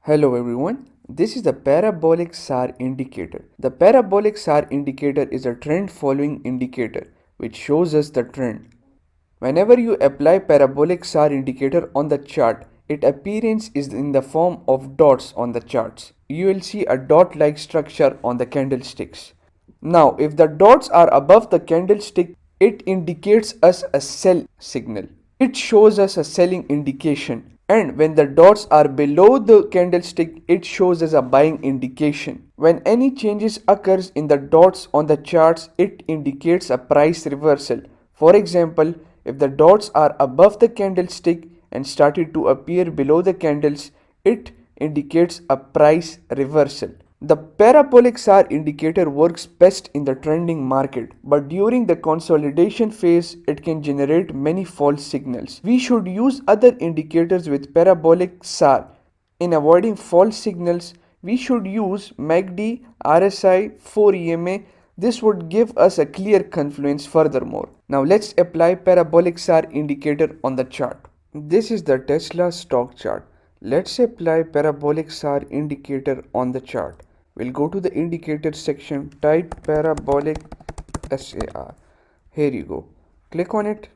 Hello everyone, this is the Parabolic S.A.R indicator. The Parabolic S.A.R indicator is a trend following indicator which shows us the trend. Whenever you apply Parabolic S.A.R indicator on the chart, its appearance is in the form of dots on the charts. You will see a dot-like structure on the candlesticks. Now, if the dots are above the candlestick, it indicates us a sell signal. It shows us a selling indication. And when the dots are below the candlestick, it shows us a buying indication. When any changes occurs in the dots on the charts, it indicates a price reversal. For example, if the dots are above the candlestick and started to appear below the candles, it indicates a price reversal. The parabolic S.A.R indicator works best in the trending market, but during the consolidation phase, it can generate many false signals. We should use other indicators with parabolic S.A.R. In avoiding false signals, we should use MACD, RSI, 4 EMA. This would give us a clear confluence furthermore. Now let's apply parabolic S.A.R indicator on the chart. This is the Tesla stock chart. Let's apply parabolic S.A.R indicator on the chart. We'll go to the indicator section, type parabolic S.A.R. Here you go. Click on it.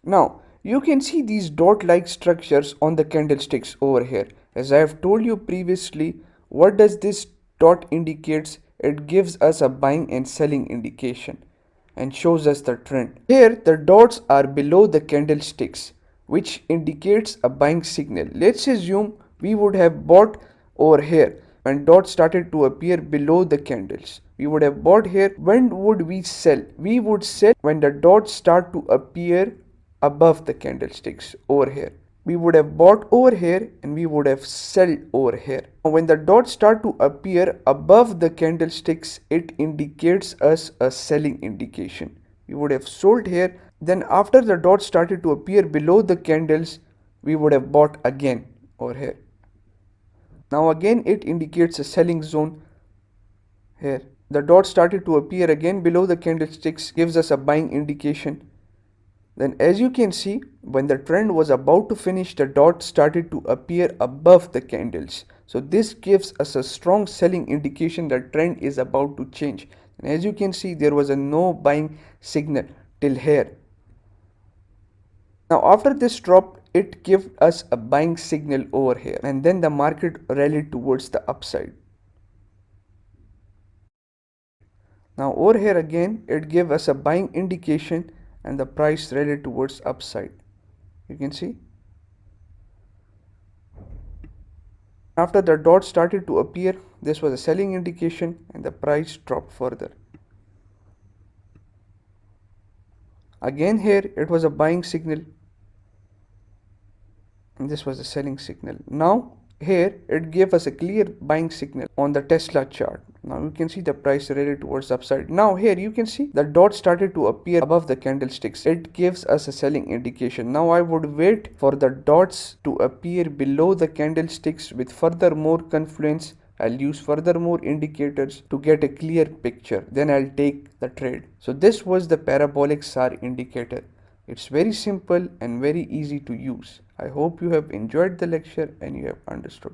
Now you can see these dot-like structures on the candlesticks over here. As I have told you previously, what does this dot indicates? It gives us a buying and selling indication and shows us the trend. Here the dots are below the candlesticks, which indicates a buying signal. Let's assume we would have bought over here when dots started to appear below the candles. We would have bought here. When would we sell? We would sell when the dots start to appear above the candlesticks over here. We would have bought over here and we would have sold over here. When the dots start to appear above the candlesticks, it indicates us a selling indication. We would have sold here. Then after the dots started to appear below the candles, we would have bought again over here. Now again it indicates a selling zone here. The dots started to appear again below the candlesticks, gives us a buying indication. Then as you can see, when the trend was about to finish, the dot started to appear above the candles. So this gives us a strong selling indication that trend is about to change. And as you can see, there was a no buying signal till here. Now after this drop, it gave us a buying signal over here, and then the market rallied towards the upside. Now over here again, it gave us a buying indication and the price rallied towards upside. You can see. After the dot started to appear, this was a selling indication and the price dropped further. Again here it was a buying signal and this was a selling signal. Now here it gave us a clear buying signal on the Tesla chart. Now you can see the price rallied towards upside. Now here you can see the dot started to appear above the candlesticks. It gives us a selling indication. Now I would wait for the dots to appear below the candlesticks with further more confluence. I'll use further more indicators to get a clear picture. Then I'll take the trade. So this was the parabolic S.A.R indicator. It's very simple and very easy to use. I hope you have enjoyed the lecture and you have understood.